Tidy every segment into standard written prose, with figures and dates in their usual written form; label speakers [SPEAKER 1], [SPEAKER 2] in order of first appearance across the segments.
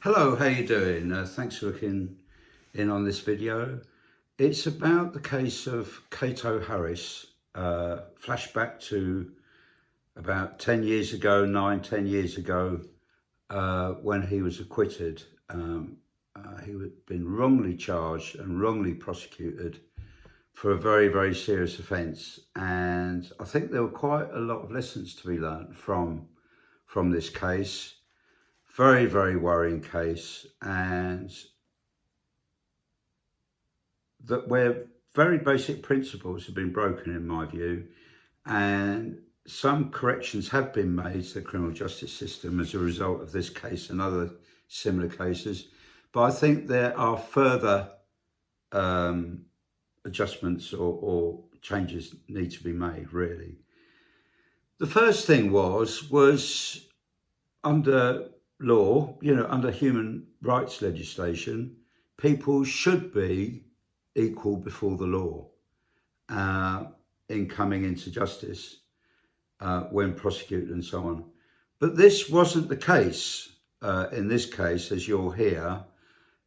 [SPEAKER 1] Hello, how you doing? Thanks for looking in on this video. It's about the case of Kato Harris. Flashback to about 10 years ago, 10 years ago, when he was acquitted. He had been wrongly charged and wrongly prosecuted for a very, very serious offence. And I think there were quite a lot of lessons to be learned from this case. Very, very worrying case, and that where very basic principles have been broken, in my view, and some corrections have been made to the criminal justice system as a result of this case and other similar cases. But I think there are further adjustments or changes need to be made, really. The first thing was under law, under human rights legislation, people should be equal before the law in coming into justice when prosecuted and so on. But this wasn't the case in this case, as you'll hear.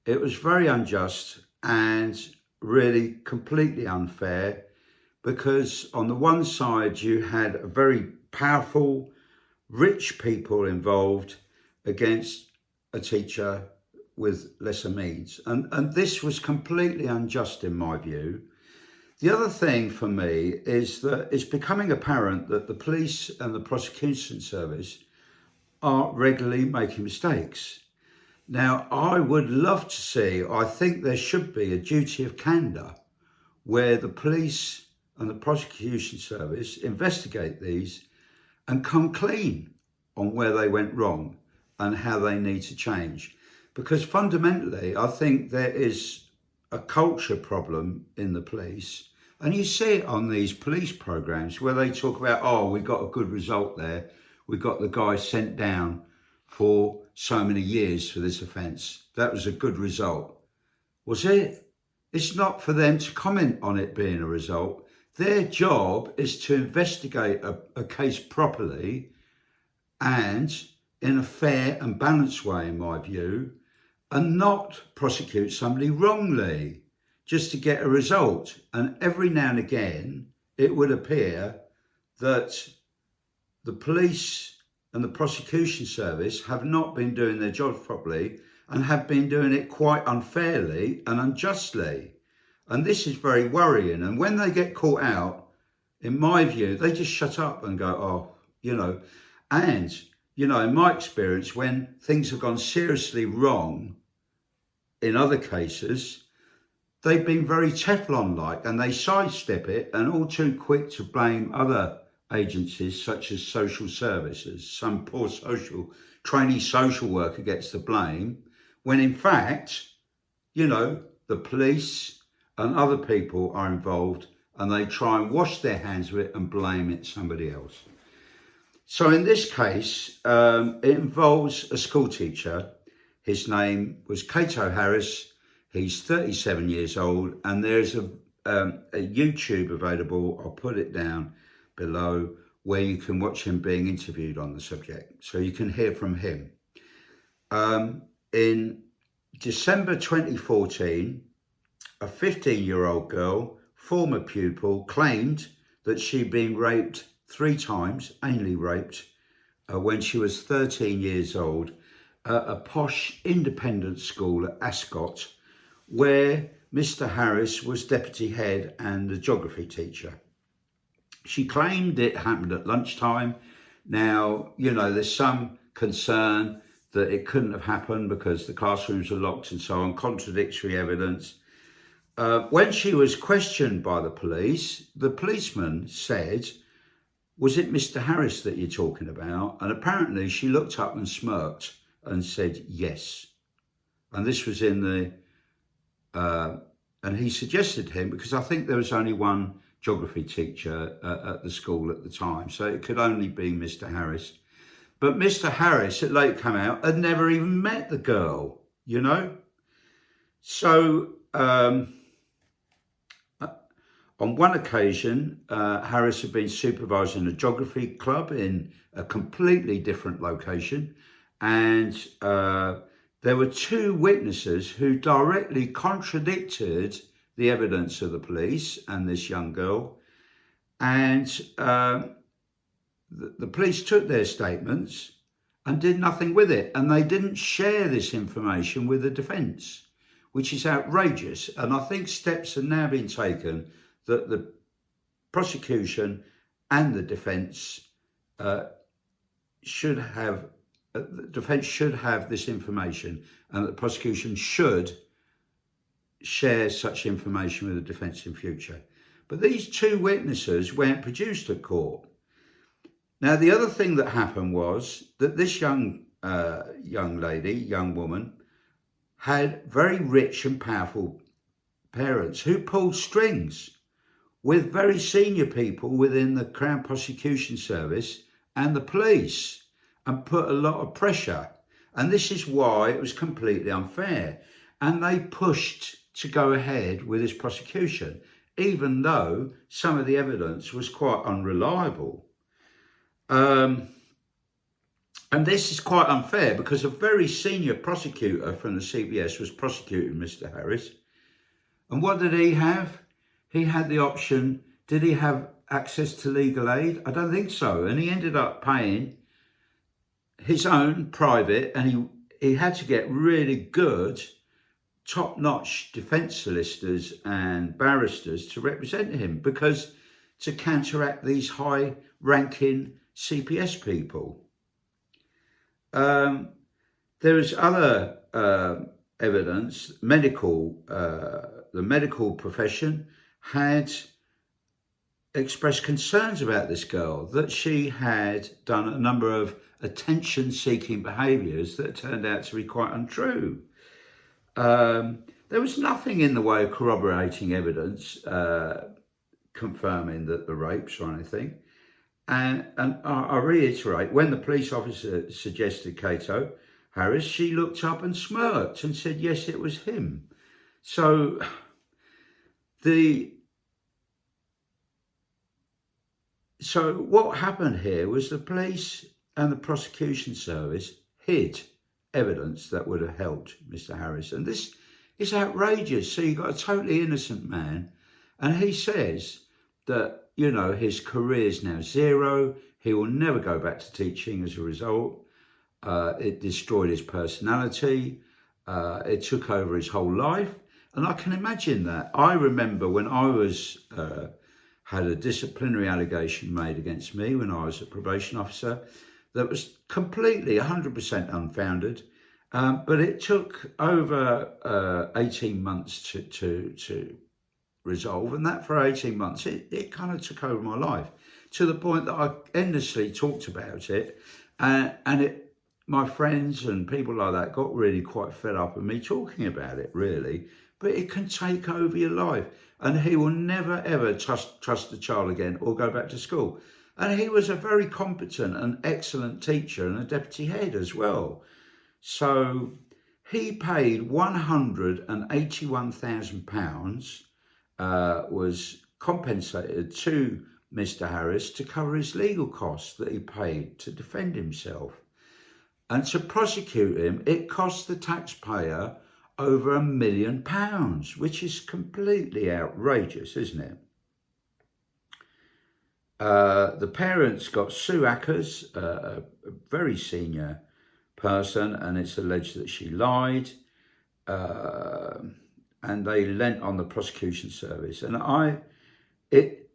[SPEAKER 1] It was very unjust and really completely unfair, because on the one side you had a very powerful, rich people involved against a teacher with lesser means. And this was completely unjust in my view. The other thing for me is that it's becoming apparent that the police and the prosecution service are regularly making mistakes. Now, I would love to see, I think there should be a duty of candour where the police and the prosecution service investigate these and come clean on where they went wrong and how they need to change. Because fundamentally, I think there is a culture problem in the police. And you see it on these police programs where they talk about, oh, we got a good result there. We got the guy sent down for so many years for this offence. That was a good result. Was it? It's not for them to comment on it being a result. Their job is to investigate a case properly and in a fair and balanced way, in my view, and not prosecute somebody wrongly just to get a result. And every now and again, it would appear that the police and the prosecution service have not been doing their jobs properly and have been doing it quite unfairly and unjustly. And this is very worrying. And when they get caught out, in my view, they just shut up and go, oh, and in my experience, when things have gone seriously wrong in other cases, they've been very Teflon-like and they sidestep it and all too quick to blame other agencies such as social services. Some poor trainee social worker gets the blame, when in fact, the police and other people are involved and they try and wash their hands of it and blame it somebody else. So in this case, it involves a school teacher. His name was Kato Harris. He's 37 years old, and there's a YouTube available. I'll put it down below where you can watch him being interviewed on the subject, so you can hear from him. In December 2014, a 15-year-old girl, former pupil, claimed that she'd been raped 3 times, anally raped, when she was 13 years old at a posh independent school at Ascot, where Mr. Harris was deputy head and the geography teacher. She claimed it happened at lunchtime. Now, there's some concern that it couldn't have happened because the classrooms were locked and so on, contradictory evidence. When she was questioned by the policeman said, "Was it Mr. Harris that you're talking about?" And apparently she looked up and smirked and said, "Yes." And this was in the, and he suggested him, because I think there was only one geography teacher at the school at the time, so it could only be Mr. Harris. But Mr. Harris, it later came out, had never even met the girl, So, on one occasion, Harris had been supervising a geography club in a completely different location, and there were two witnesses who directly contradicted the evidence of the police and this young girl. And the police took their statements and did nothing with it. And they didn't share this information with the defence, which is outrageous. And I think steps are now being taken that the prosecution and the defence should have, the defence should have this information, and the prosecution should share such information with the defence in future. But these two witnesses weren't produced at court. Now, the other thing that happened was that this young woman, had very rich and powerful parents who pulled strings with very senior people within the Crown Prosecution Service and the police, and put a lot of pressure. And this is why it was completely unfair. And they pushed to go ahead with this prosecution, even though some of the evidence was quite unreliable. And this is quite unfair because a very senior prosecutor from the CPS was prosecuting Mr. Harris. And what did he have? He had the option. Did he have access to legal aid? I don't think so. And he ended up paying his own private, and he had to get really good, top-notch defence solicitors and barristers to represent him, because to counteract these high-ranking CPS people. There is other evidence. The medical profession had expressed concerns about this girl, that she had done a number of attention-seeking behaviours that turned out to be quite untrue. There was nothing in the way of corroborating evidence confirming that the rapes or anything. And I reiterate, when the police officer suggested Kato Harris, she looked up and smirked and said, yes, it was him. So what happened here was the police and the prosecution service hid evidence that would have helped Mr. Harris. And this is outrageous. So you've got a totally innocent man, and he says that, you know, his career is now zero. He will never go back to teaching as a result. It destroyed his personality. It took over his whole life. And I can imagine that. I remember when I was had a disciplinary allegation made against me when I was a probation officer that was completely 100% unfounded. But it took over 18 months to resolve. And that for 18 months, it kind of took over my life to the point that I endlessly talked about it. My friends and people like that got really quite fed up with me talking about it, really. But it can take over your life. And he will never, ever trust a child again or go back to school. And he was a very competent and excellent teacher and a deputy head as well. So he paid £181,000, was compensated to Mr. Harris to cover his legal costs that he paid to defend himself. And to prosecute him, it cost the taxpayer over £1 million, which is completely outrageous, isn't it? The parents got Sue Ackers, a very senior person, and it's alleged that she lied, and they lent on the prosecution service. And it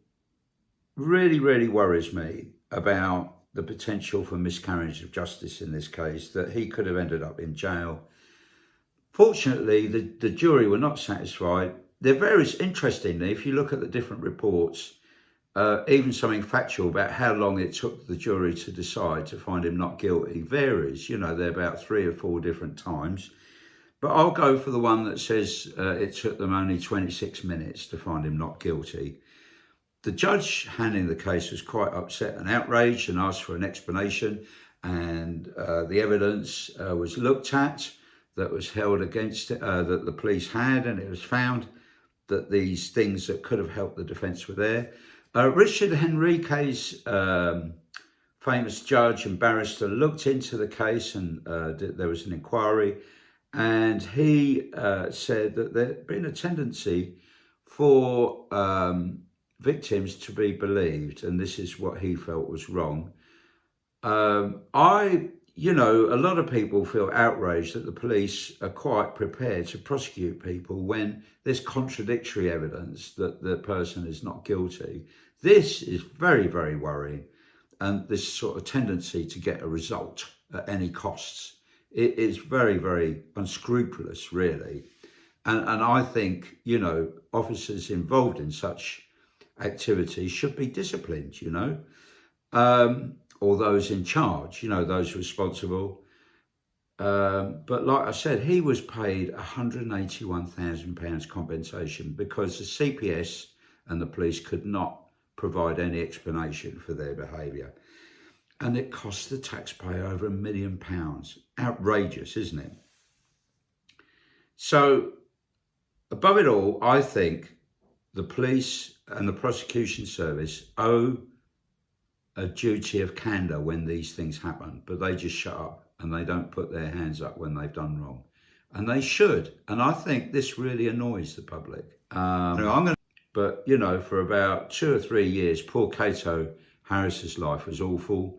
[SPEAKER 1] really, really worries me about the potential for miscarriage of justice in this case, that he could have ended up in jail. Fortunately, the jury were not satisfied. They're very, interestingly, if you look at the different reports, even something factual about how long it took the jury to decide to find him not guilty varies. You know, they're about 3 or 4 different times. But I'll go for the one that says it took them only 26 minutes to find him not guilty. The judge handling the case was quite upset and outraged and asked for an explanation. And the evidence was looked at that was held against it, that the police had, and it was found that these things that could have helped the defence were there. Richard Henriquez, famous judge and barrister, looked into the case, and there was an inquiry, and he said that there'd been a tendency for victims to be believed, and this is what he felt was wrong. You know, a lot of people feel outraged that the police are quite prepared to prosecute people when there's contradictory evidence that the person is not guilty. This is very, very worrying, and this sort of tendency to get a result at any costs. It is very, very unscrupulous, really. And I think, you know, officers involved in such activities should be disciplined, you know, or those in charge, you know, those responsible. But like I said, he was paid £181,000 compensation because the CPS and the police could not provide any explanation for their behaviour. And it cost the taxpayer over £1 million. Outrageous, isn't it? So, above it all, I think the police and the prosecution service owe a duty of candour when these things happen, but they just shut up and they don't put their hands up when they've done wrong. And they should. And I think this really annoys the public. But, you know, for about 2 or 3 years, poor Kato Harris's life was awful.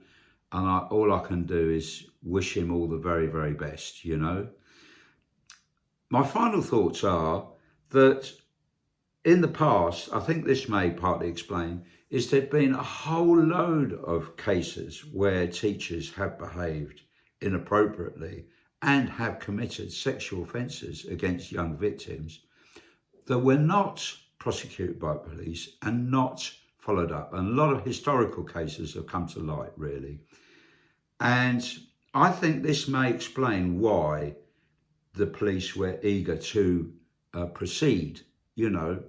[SPEAKER 1] And all I can do is wish him all the very, very best, you know. My final thoughts are that in the past, I think this may partly explain, is there've been a whole load of cases where teachers have behaved inappropriately and have committed sexual offences against young victims that were not prosecuted by police and not followed up. And a lot of historical cases have come to light, really. And I think this may explain why the police were eager to proceed, you know.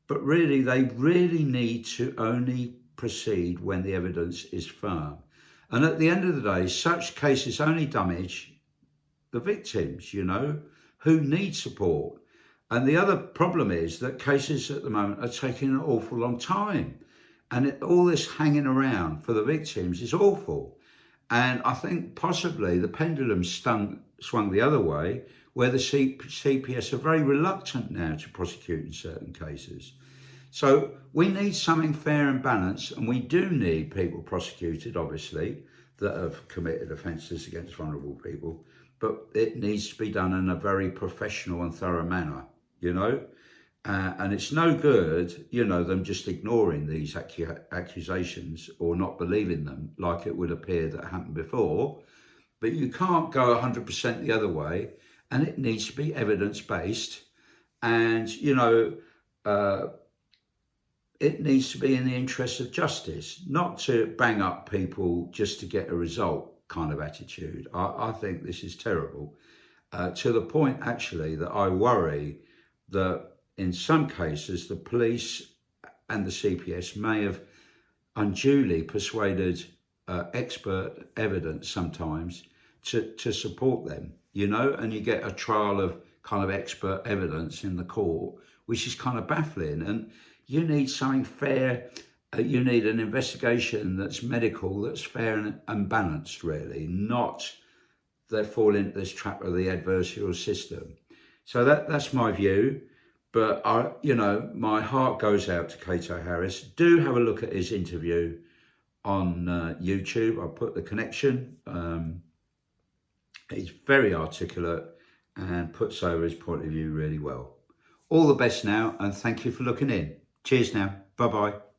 [SPEAKER 1] But really, they really need to only proceed when the evidence is firm. And at the end of the day, such cases only damage the victims, you know, who need support. And the other problem is that cases at the moment are taking an awful long time. And all this hanging around for the victims is awful. And I think possibly the pendulum swung the other way, where the CPS are very reluctant now to prosecute in certain cases. So we need something fair and balanced, and we do need people prosecuted, obviously, that have committed offences against vulnerable people, but it needs to be done in a very professional and thorough manner, you know. And it's no good, you know, them just ignoring these accusations or not believing them, like it would appear that happened before. But you can't go 100% the other way, and it needs to be evidence-based. And, you know, it needs to be in the interest of justice, not to bang up people just to get a result kind of attitude. I think this is terrible, to the point, actually, that I worry that in some cases, the police and the CPS may have unduly persuaded expert evidence sometimes to support them, you know, and you get a trial of kind of expert evidence in the court, which is kind of baffling. And you need something fair. You need an investigation that's medical, that's fair and balanced, really, not they fall into this trap of the adversarial system. So that's my view. But, you know, my heart goes out to Kato Harris. Do have a look at his interview on YouTube. I'll put the connection. He's very articulate and puts over his point of view really well. All the best now, and thank you for looking in. Cheers now. Bye-bye.